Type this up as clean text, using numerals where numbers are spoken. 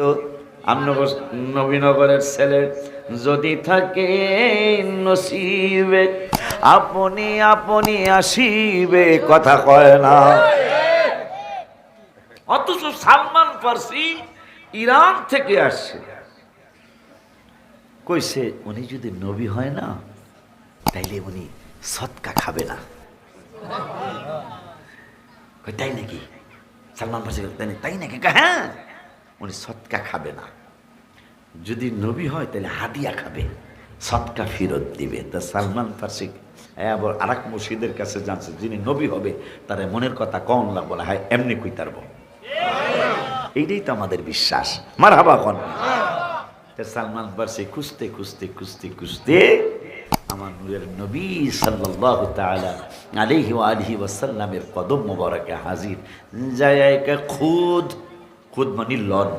তো নবীনগরের ছেলে যদি থাকে নসিবে আপনি আপনি আসিবে, কথা কয় না। অথচ সালমান ফার্সি ইরান থেকে আসছে, কইছে উনি যদি নবী হয় না তাইলে উনি সৎকা খাবে না। তাই নাকি? সালমান ফার্সি তাই নাকি? হ্যাঁ, উনি সৎকা খাবে না, যদি নবী হয় তাহলে হাদিয়া খাবে, সৎকা ফেরত দিবে। তা সালমান ফার্সি আবার আর এক মুর্শিদের কাছে জানছে যিনি নবী হবে তার মনের কথা কন না বলা হয়, এমনি কই তারব। এইটাই তো আমাদের বিশ্বাস। মারহাবা কোন। সালমান ফার্সি খুঁজতে খুঁজতে খুঁজতে খুঁজতে আমার নূরের নবী সাল্লাল্লাহু তাআলা আলাইহি ওয়া আলিহি ওয়াসাল্লামের কদম মোবারকে হাজির। যায় খুদ খুদ মানে লন,